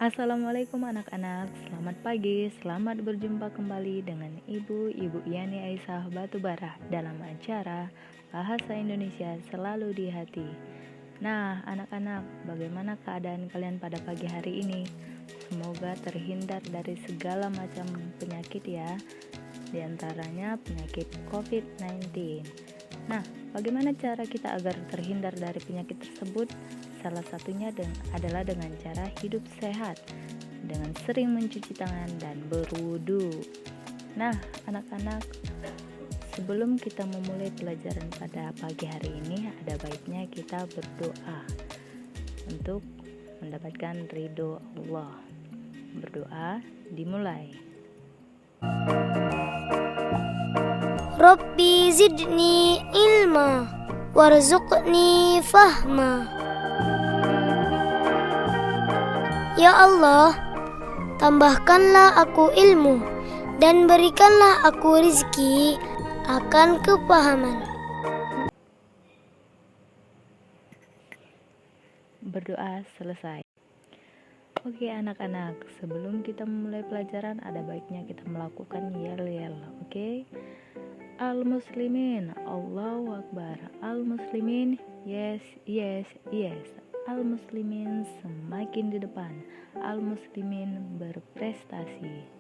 Assalamualaikum anak-anak, selamat pagi, selamat berjumpa kembali dengan Ibu Yani Aisyah Batubara dalam acara Bahasa Indonesia Selalu di Hati. Nah anak-anak, bagaimana keadaan kalian pada pagi hari ini? Semoga terhindar dari segala macam penyakit ya, di antaranya penyakit COVID-19. Nah, bagaimana cara kita agar terhindar dari penyakit tersebut? Salah satunya adalah dengan cara hidup sehat, dengan sering mencuci tangan dan berwudu. Nah, anak-anak, sebelum kita memulai pelajaran pada pagi hari ini, ada baiknya kita berdoa untuk mendapatkan ridho Allah. Berdoa dimulai. Rabbi zidni ilma warzuqni fahma. Ya Allah, tambahkanlah aku ilmu dan berikanlah aku rizki akan kepahaman. Berdoa selesai. Oke anak-anak, sebelum kita memulai pelajaran ada baiknya kita melakukan yel-yel, oke? Al-muslimin, Allahu Akbar. Al-muslimin, yes, yes, yes. Al-muslimin semakin di depan. Al-muslimin berprestasi.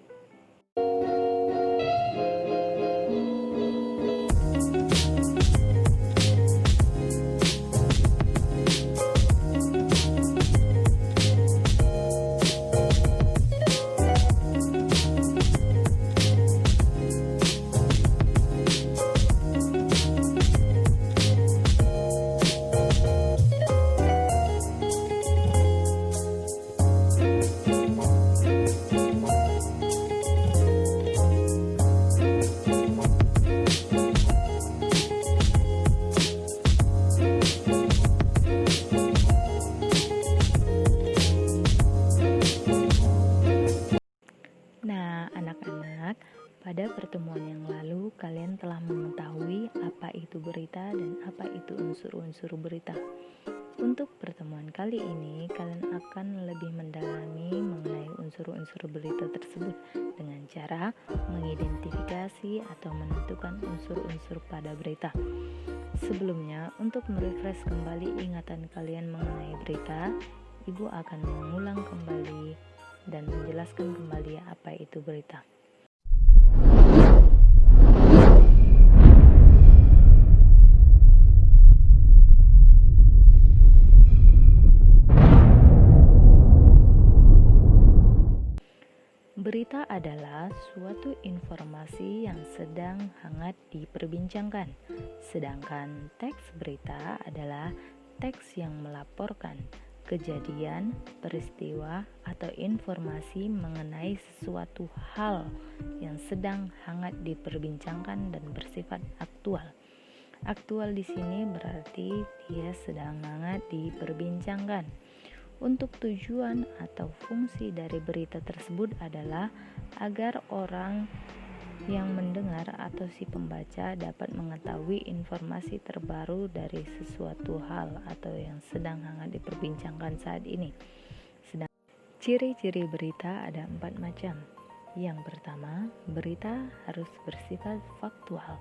Anak-anak, pada pertemuan yang lalu kalian telah mengetahui apa itu berita dan apa itu unsur-unsur berita. Untuk pertemuan kali ini, kalian akan lebih mendalami mengenai unsur-unsur berita tersebut dengan cara mengidentifikasi atau menentukan unsur-unsur pada berita. Sebelumnya, untuk merefresh kembali ingatan kalian mengenai berita, Ibu akan mengulang kembali dan menjelaskan kembali apa itu berita. Berita adalah suatu informasi yang sedang hangat diperbincangkan, sedangkan teks berita adalah teks yang melaporkan kejadian, peristiwa, atau informasi mengenai sesuatu hal yang sedang hangat diperbincangkan dan bersifat aktual. Aktual di sini berarti dia sedang hangat diperbincangkan. Untuk tujuan atau fungsi dari berita tersebut adalah agar orang yang mendengar atau si pembaca dapat mengetahui informasi terbaru dari sesuatu hal atau yang sedang hangat diperbincangkan saat ini. Ciri-ciri berita ada 4 macam. Yang pertama, berita harus bersifat faktual.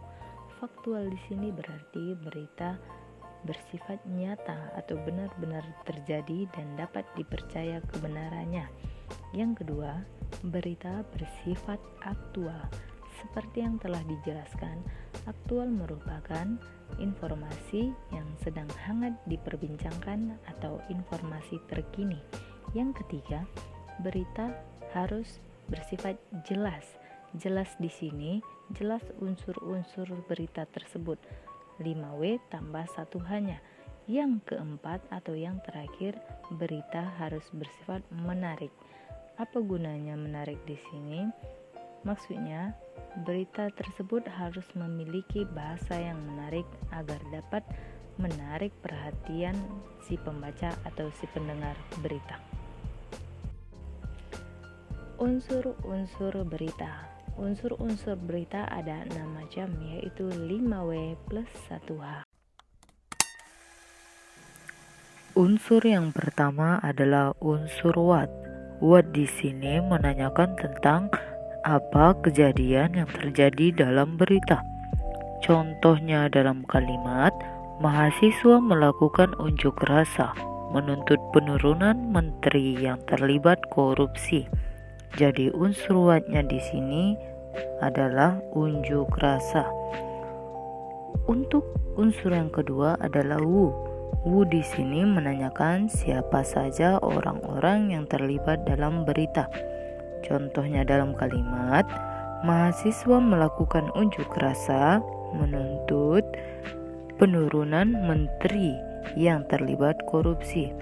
Faktual di sini berarti berita bersifat nyata atau benar-benar terjadi dan dapat dipercaya kebenarannya. Yang kedua, berita bersifat aktual. Seperti yang telah dijelaskan, aktual merupakan informasi yang sedang hangat diperbincangkan atau informasi terkini. Yang ketiga, berita harus bersifat jelas. Jelas di sini, jelas unsur-unsur berita tersebut. 5W tambah 1 hanya. Yang keempat atau yang terakhir, berita harus bersifat menarik. Apa gunanya menarik di sini? Maksudnya, berita tersebut harus memiliki bahasa yang menarik agar dapat menarik perhatian si pembaca atau si pendengar berita. Unsur-unsur berita. Unsur-unsur berita ada 6 macam, yaitu 5W plus 1H. Unsur yang pertama adalah unsur what. What di sini menanyakan tentang apa kejadian yang terjadi dalam berita. Contohnya dalam kalimat, mahasiswa melakukan unjuk rasa menuntut penurunan menteri yang terlibat korupsi. Jadi unsur what-nya di sini adalah unjuk rasa. Untuk unsur yang kedua adalah who. Who di sini menanyakan siapa saja orang-orang yang terlibat dalam berita. Contohnya dalam kalimat, mahasiswa melakukan unjuk rasa menuntut penurunan menteri yang terlibat korupsi.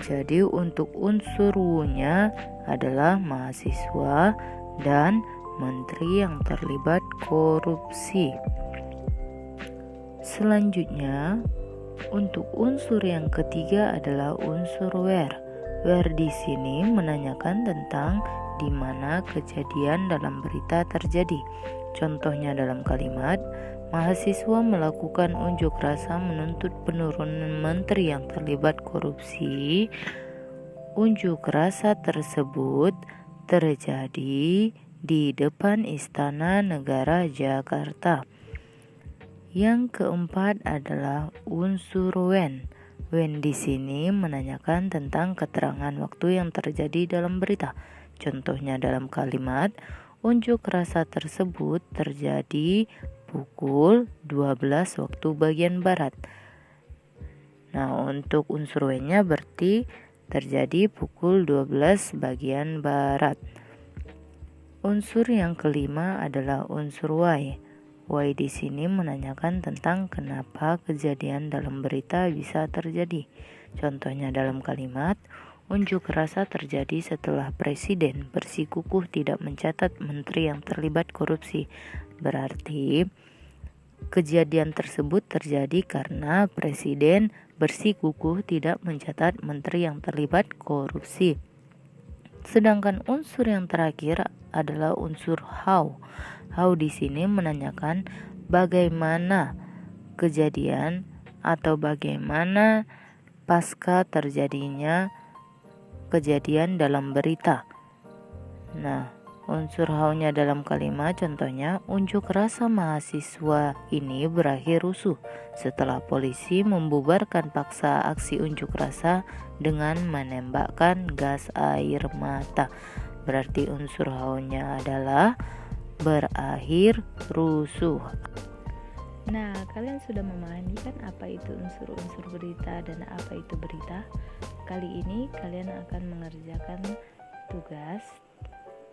Jadi untuk unsur who-nya adalah mahasiswa dan menteri yang terlibat korupsi. Selanjutnya, untuk unsur yang ketiga adalah unsur where. Where di sini menanyakan tentang di mana kejadian dalam berita terjadi. Contohnya dalam kalimat, mahasiswa melakukan unjuk rasa menuntut penurunan menteri yang terlibat korupsi. Unjuk rasa tersebut terjadi di depan Istana Negara Jakarta. Yang keempat adalah unsur when. When di sini menanyakan tentang keterangan waktu yang terjadi dalam berita. Contohnya dalam kalimat, unjuk rasa tersebut terjadi pukul 12 waktu bagian barat. Nah, untuk unsur when-nya berarti terjadi pukul 12 bagian barat. Unsur yang kelima adalah unsur why. Why di sini menanyakan tentang kenapa kejadian dalam berita bisa terjadi. Contohnya dalam kalimat, unjuk rasa terjadi setelah presiden bersikukuh tidak mencatat menteri yang terlibat korupsi. Berarti kejadian tersebut terjadi karena presiden bersikukuh tidak mencatat menteri yang terlibat korupsi. Sedangkan unsur yang terakhir adalah unsur how. How di sini menanyakan bagaimana kejadian atau bagaimana pasca terjadinya kejadian dalam berita. Nah, unsur how-nya dalam kalimat contohnya, unjuk rasa mahasiswa ini berakhir rusuh setelah polisi membubarkan paksa aksi unjuk rasa dengan menembakkan gas air mata. Berarti unsur how-nya adalah berakhir rusuh. Nah, kalian sudah memahami kan apa itu unsur-unsur berita dan apa itu berita? Kali ini kalian akan mengerjakan tugas,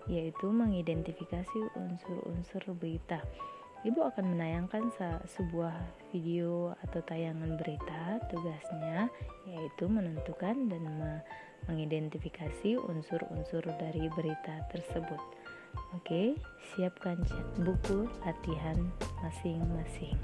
yaitu mengidentifikasi unsur-unsur berita. Ibu akan menayangkan sebuah video atau tayangan berita. Tugasnya yaitu menentukan dan mengidentifikasi unsur-unsur dari berita tersebut. Oke, siapkan buku latihan masing-masing.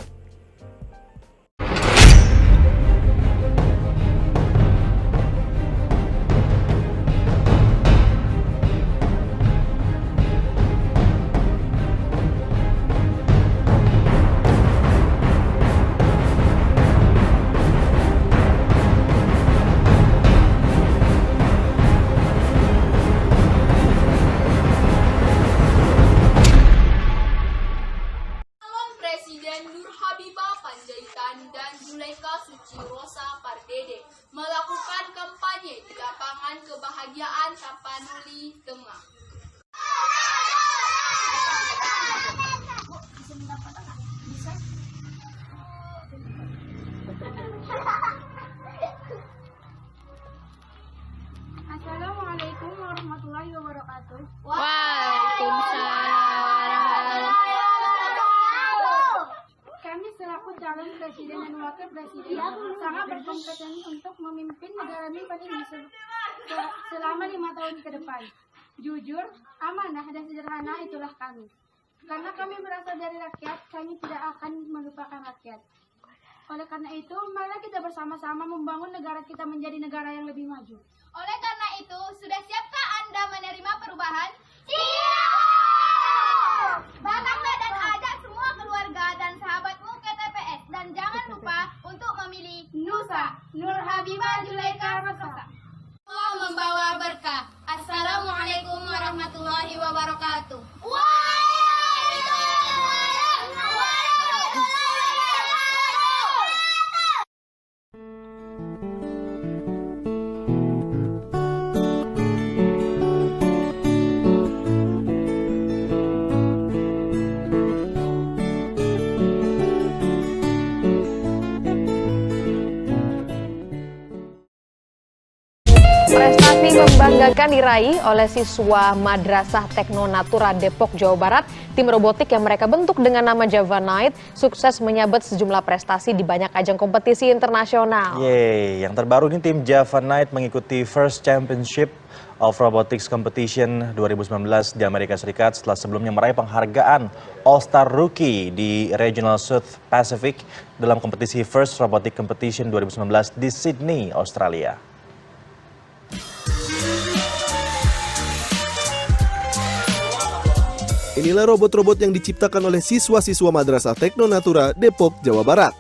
Melakukan kampanye di lapangan kebahagiaan Tapanuli, Demak. Assalamualaikum warahmatullahi wabarakatuh. Kami selaku calon presiden dan wakil presiden sangat berkompeten untuk memimpin negara ini selama 5 tahun ke depan. Jujur, amanah dan sederhana itulah kami. Karena kami berasal dari rakyat, kami tidak akan melupakan rakyat. Oleh karena itu, mari kita bersama-sama membangun negara kita menjadi negara yang lebih maju. Oleh karena itu, sudah siapkah Anda menerima perubahan? Datanglah dan ajak semua keluarga dan sahabatmu ke TPS. Dan jangan lupa untuk memilih Nusa Nur Habibah Zulaikha Rosa. Allah membawa berkah. Assalamualaikum. kebanggakan diraih oleh siswa Madrasah Tekno Natura Depok, Jawa Barat. Tim robotik yang mereka bentuk dengan nama Java Knight sukses menyabet sejumlah prestasi di banyak ajang kompetisi internasional. Yeay, yang terbaru ini tim Java Knight mengikuti First Championship of Robotics Competition 2019 di Amerika Serikat setelah sebelumnya meraih penghargaan All-Star Rookie di Regional South Pacific dalam kompetisi First Robotic Competition 2019 di Sydney, Australia. Inilah robot-robot yang diciptakan oleh siswa-siswa Madrasah Tekno Natura Depok, Jawa Barat.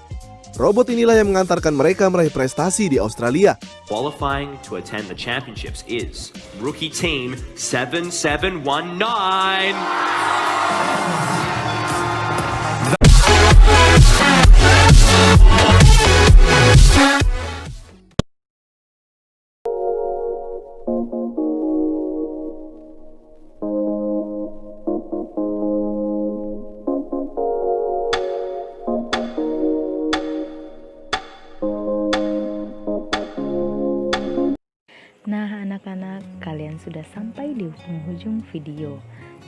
Robot inilah yang mengantarkan mereka meraih prestasi di Australia. Qualifying to attend the championships is Rookie Team 7719. Nah anak-anak, kalian sudah sampai di penghujung video.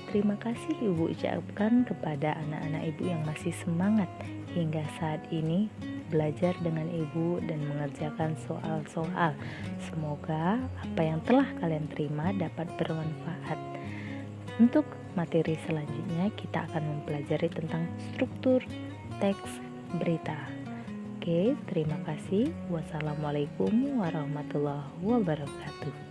Terima kasih Ibu ucapkan kepada anak-anak Ibu yang masih semangat hingga saat ini belajar dengan Ibu dan mengerjakan soal-soal. Semoga apa yang telah kalian terima dapat bermanfaat. Untuk materi selanjutnya kita akan mempelajari tentang struktur teks berita. Oke, terima kasih. Wassalamualaikum warahmatullahi wabarakatuh.